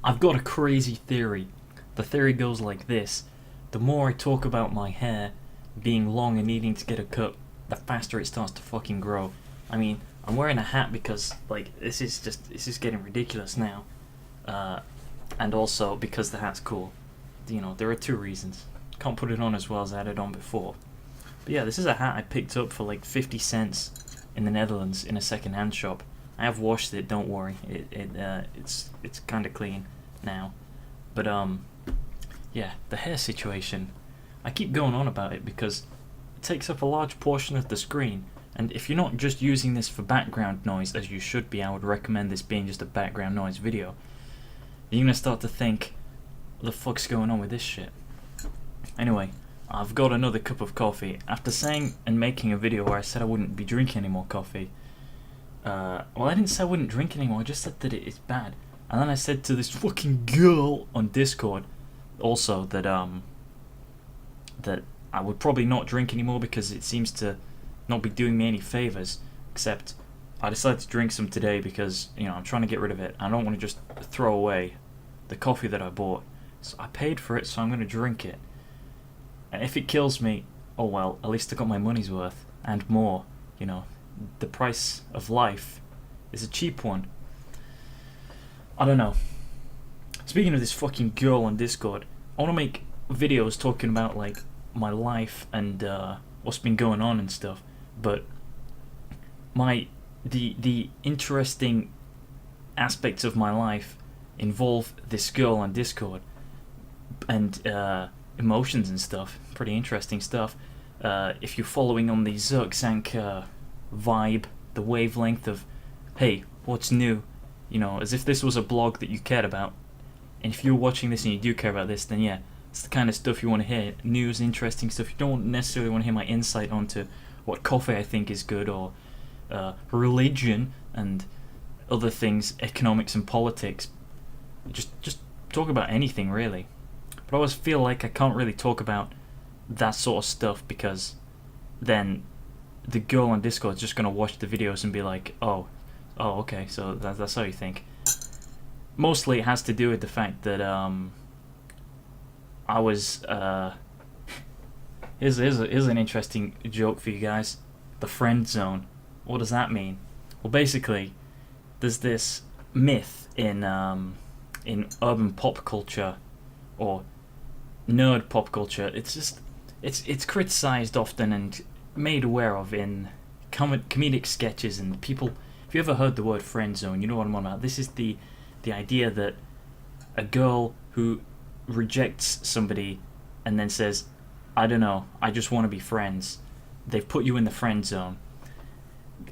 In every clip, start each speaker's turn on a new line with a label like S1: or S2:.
S1: I've got a crazy theory. The theory goes like this. The more I talk about my hair being long and needing to get a cut, the faster it starts to fucking grow. I mean, I'm wearing a hat because, like, this is getting ridiculous now. And also because the hat's cool. You know, there are two reasons. Can't put it on as well as I had it on before. But yeah, this is a hat I picked up for like 50 cents in the Netherlands in a second-hand shop. I have washed it, don't worry. It's kind of clean now. But yeah, the hair situation. I keep going on about it because it takes up a large portion of the screen. And if you're not just using this for background noise, as you should be, I would recommend this being just a background noise video. You're gonna start to think, what the fuck's going on with this shit? Anyway, I've got another cup of coffee. After saying and making a video where I said I wouldn't be drinking any more coffee, well, I didn't say I wouldn't drink anymore, I just said that it is bad. And then I said to this fucking girl on Discord, also, that I would probably not drink anymore because it seems to not be doing me any favors, except I decided to drink some today because, you know, I'm trying to get rid of it. I don't want to just throw away the coffee that I bought. So I paid for it, so I'm going to drink it. And if it kills me, oh well, at least I got my money's worth, and more. You know, the price of life is a cheap one. I don't know. Speaking of this fucking girl on Discord, I want to make videos talking about, like, my life and what's been going on and stuff, but the interesting aspects of my life involve this girl on Discord and emotions and stuff. Pretty interesting stuff. If you're following on the Zirkzank vibe, the wavelength of, hey, what's new? You know, as if this was a blog that you cared about. And if you're watching this and you do care about this, then yeah, it's the kind of stuff you want to hear. News, interesting stuff. You don't necessarily want to hear my insight onto what coffee I think is good, or religion and other things, economics and politics. Just talk about anything, really. But I always feel like I can't really talk about that sort of stuff because then the girl on Discord is just going to watch the videos and be like, oh, okay, so that's how you think. Mostly it has to do with the fact that I was here's an interesting joke for you guys. The friend zone. What does that mean? Well, basically, there's this myth in urban pop culture or nerd pop culture. It's criticized often and made aware of in comedic sketches and people. If you ever heard the word friend zone, you know what I'm on about. This is the idea that a girl who rejects somebody and then says, I don't know, I just want to be friends. They've put you in the friend zone.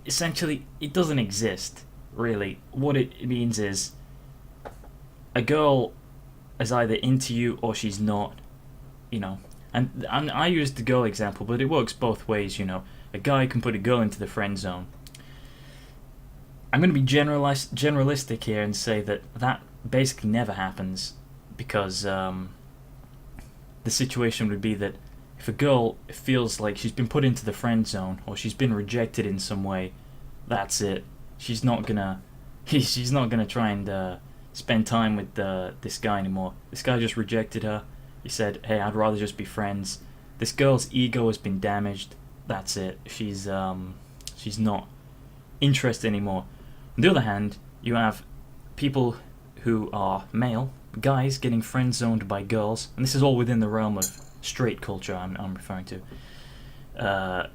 S1: Essentially, it doesn't exist, really. What it means is a girl is either into you or she's not, you know. And I used the girl example, but it works both ways, you know. A guy can put a girl into the friend zone. I'm going to be generalistic here and say that basically never happens, because the situation would be that if a girl feels like she's been put into the friend zone or she's been rejected in some way, that's it. She's not gonna try and spend time with this guy anymore. This guy just rejected her. He said, hey, I'd rather just be friends. This girl's ego has been damaged. That's it. She's not interested anymore. On the other hand, you have people who are male, guys getting friend zoned by girls, and this is all within the realm of straight culture I'm referring to.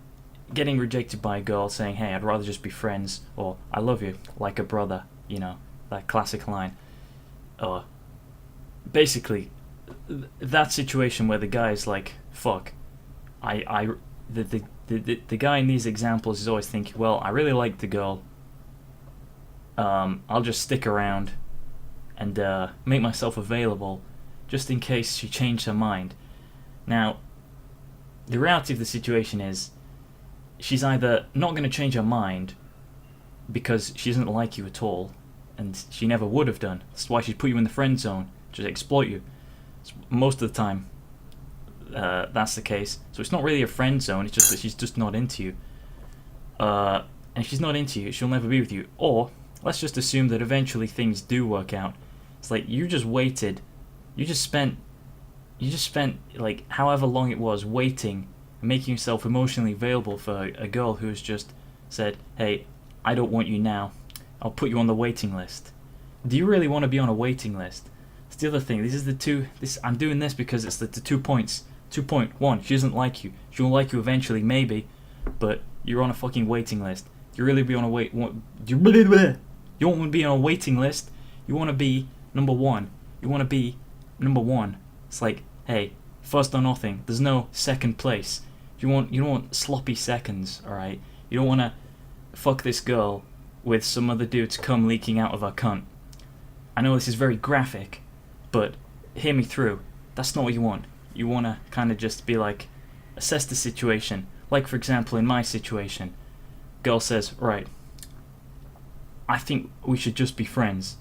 S1: Getting rejected by a girl saying, hey, I'd rather just be friends, or I love you like a brother, you know, that classic line. Or basically that situation where the guy is like, fuck, the guy in these examples is always thinking, well, I really like the girl, I'll just stick around and make myself available just in case she changed her mind. Now, the reality of the situation is she's either not going to change her mind because she doesn't like you at all, and she never would have done. That's why she'd put you in the friend zone, to exploit you. Most of the time, that's the case. So it's not really a friend zone, it's just that she's just not into you. And if she's not into you, she'll never be with you. Or, let's just assume that eventually things do work out. It's like you just waited, you just spent like however long it was waiting and making yourself emotionally available for a girl who's just said, hey, I don't want you now, I'll put you on the waiting list. Do you really want to be on a waiting list? It's the other thing. I'm doing this because it's the 2 points. 2.1, she doesn't like you. She will like you eventually, maybe, but you're on a fucking waiting list. You really be on a you don't want to be on a waiting list. You want to be number one. You want to be number one. It's like, hey, first or nothing. There's no second place. You don't want sloppy seconds, alright? You don't want to fuck this girl with some other dude's cum leaking out of her cunt. I know this is very graphic, but hear me through. That's not what you want. You want to kind of just be like, assess the situation. Like, for example, in my situation, girl says, right, I think we should just be friends.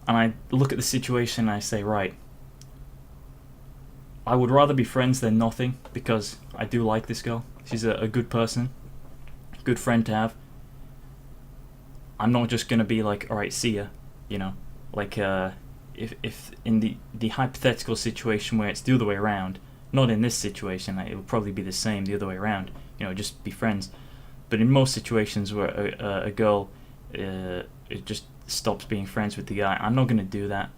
S1: And I look at the situation and I say, right, I would rather be friends than nothing, because I do like this girl. She's a good person, good friend to have. I'm not just going to be like, alright, see ya, you know. Like, if in the hypothetical situation where it's the other way around, not in this situation, it would probably be the same the other way around, you know, just be friends. But in most situations where a girl it just stops being friends with the guy, I'm not going to do that.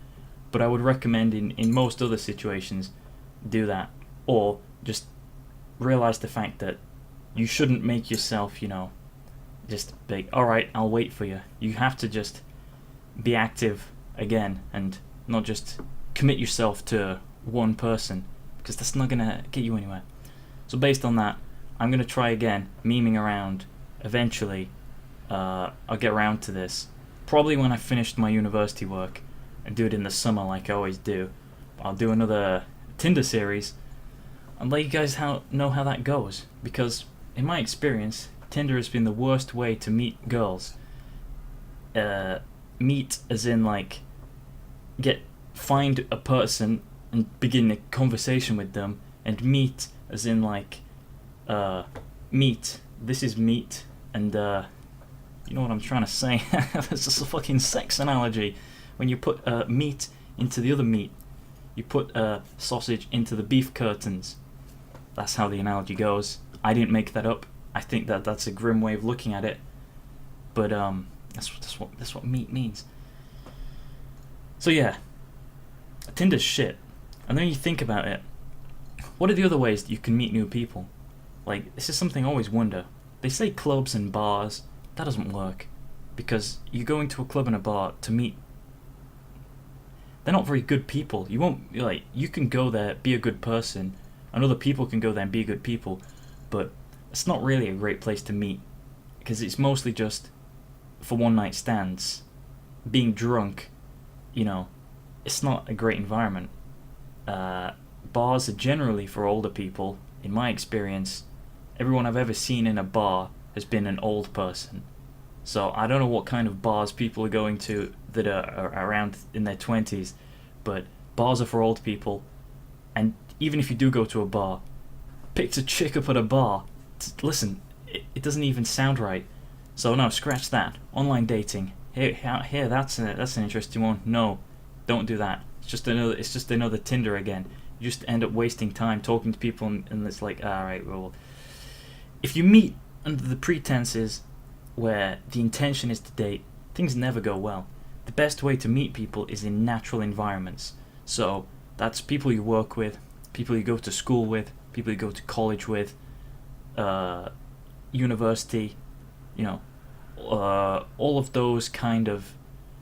S1: But I would recommend in most other situations, do that. Or just realize the fact that you shouldn't make yourself, you know, just be, alright, I'll wait for you. You have to just be active again and not just commit yourself to one person, because that's not going to get you anywhere. So based on that, I'm going to try again, memeing around. Eventually, I'll get around to this. Probably when I finished my university work, and do it in the summer like I always do. I'll do another Tinder series and let you guys know how that goes, because in my experience, Tinder has been the worst way to meet girls. Meet as in like find a person and begin a conversation with them, and meet as in like meet. This is meat, and you know what I'm trying to say. It's just a fucking sex analogy. When you put meat into the other meat, you put sausage into the beef curtains. That's how the analogy goes. I didn't make that up. I think that's a grim way of looking at it, but that's what meat means. So yeah, Tinder's shit. And then you think about it, what are the other ways that you can meet new people? Like, this is something I always wonder. They say clubs and bars. That doesn't work, because you go into a club and a bar to meet. They're not very good people. You won't, like, you can go there, be a good person, and other people can go there and be good people, but it's not really a great place to meet, because it's mostly just for one night stands. Being drunk, you know, it's not a great environment. Bars are generally for older people. In my experience, everyone I've ever seen in a bar has been an old person. So I don't know what kind of bars people are going to that are around in their 20s, but bars are for old people. And even if you do go to a bar, picked a chick up at a bar, listen, it doesn't even sound right. So no, scratch that. Online dating. Here, that's an interesting one. No, don't do that. It's just another Tinder again. You just end up wasting time talking to people, and it's like, alright, well, if you meet under the pretenses where the intention is to date, things never go well. The best way to meet people is in natural environments. So that's people you work with, people you go to school with, people you go to college with, university, you know, all of those kind of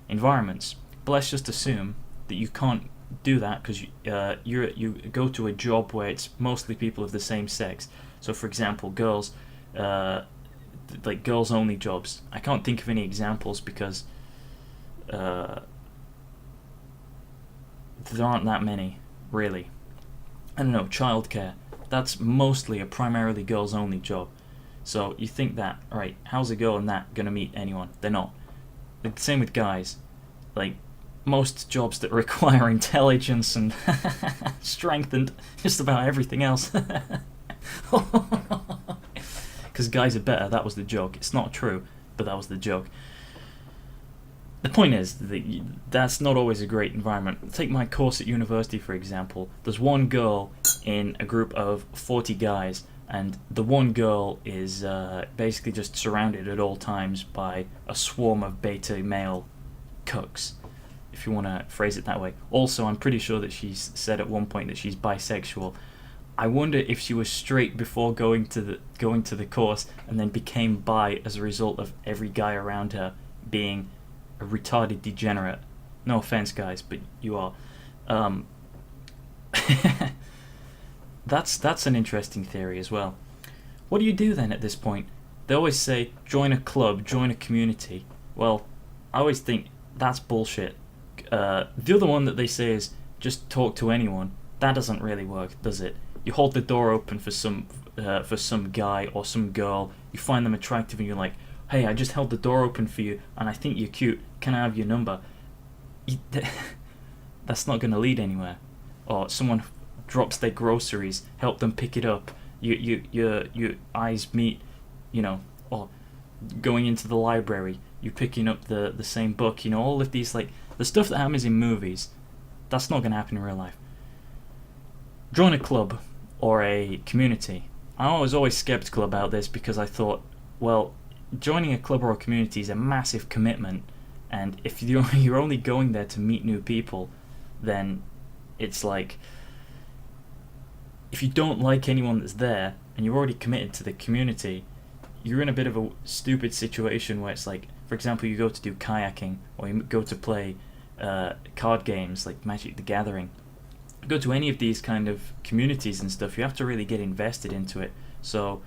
S1: environments. But let's just assume that you can't do that because you go to a job where it's mostly people of the same sex. So for example, girls, like girls only jobs. I can't think of any examples because there aren't that many, really. I don't know, childcare. That's mostly a primarily girls only job. So you think that, alright, how's a girl in that gonna meet anyone? They're not. The same with guys. Like, most jobs that require intelligence and strength and just about everything else. Because guys are better, that was the joke. It's not true, but that was the joke. the point is that that's not always a great environment. Take my course at university, for example. There's one girl in a group of 40 guys, and the one girl is basically just surrounded at all times by a swarm of beta male cucks, if you want to phrase it that way. Also, I'm pretty sure that she's said at one point that she's bisexual. I wonder if she was straight before going to the course and then became bi as a result of every guy around her being a retarded degenerate. No offense, guys, but you are. That's an interesting theory as well. What do you do then at this point? They always say join a club, join a community. Well, I always think that's bullshit. The other one that they say is just talk to anyone. That doesn't really work, does it? You hold the door open for some guy or some girl. You find them attractive, and you're like, "Hey, I just held the door open for you, and I think you're cute. Can I have your number?" That's not going to lead anywhere. Or someone drops their groceries, help them pick it up. Your eyes meet, or going into the library, you picking up the same book. All of these, like, the stuff that happens in movies, that's not going to happen in real life. Join a club or a community. I was always skeptical about this because I thought, well, joining a club or a community is a massive commitment, and if you're only going there to meet new people, then it's like, if you don't like anyone that's there and you're already committed to the community, you're in a bit of a stupid situation where it's like, for example, you go to do kayaking, or you go to play card games like Magic the Gathering. You go to any of these kind of communities and stuff, you have to really get invested into it. So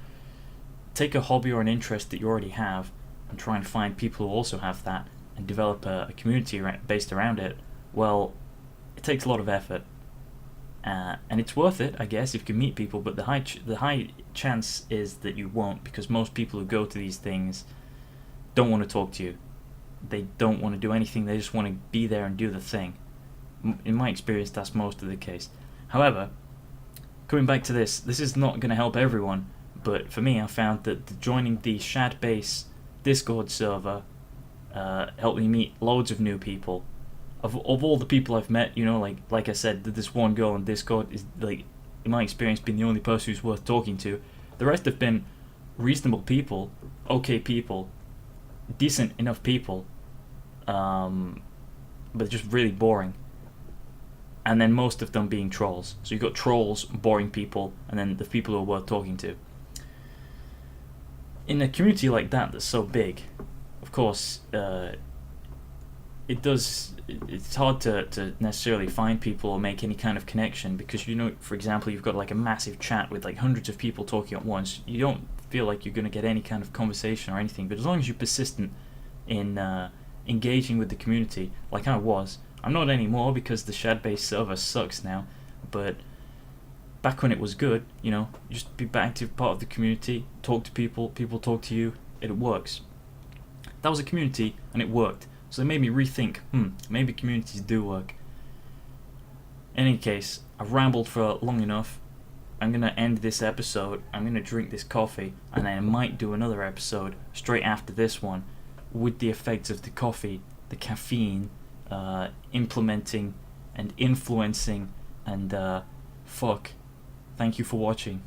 S1: take a hobby or an interest that you already have and try and find people who also have that and develop a community based around it. Well, it takes a lot of effort, and it's worth it, I guess, if you can meet people, but the high chance is that you won't, because most people who go to these things don't want to talk to you. They don't want to do anything, they just want to be there and do the thing. In my experience, that's most of the case. However, coming back to this is not going to help everyone, but for me, I found that joining the Shad Base Discord server helped me meet loads of new people. Of all the people I've met, like I said, this one girl on Discord is, like, in my experience, been the only person who's worth talking to. The rest have been reasonable people, okay people, decent enough people, but just really boring. And then most of them being trolls. So you've got trolls, boring people, and then the people who are worth talking to. In a community like that that's so big, of course, it's hard to necessarily find people or make any kind of connection, because, for example, you've got like a massive chat with like hundreds of people talking at once. You don't feel like you're going to get any kind of conversation or anything, but as long as you're persistent in engaging with the community, like I was. I'm not anymore because the Shad-based server sucks now, but back when it was good, you just be an active part of the community, talk to people talk to you, it works. That was a community, and it worked. So it made me rethink, maybe communities do work. In any case, I've rambled for long enough. I'm going to end this episode, I'm going to drink this coffee, and I might do another episode straight after this one with the effects of the coffee, the caffeine, implementing and influencing, and fuck. Thank you for watching.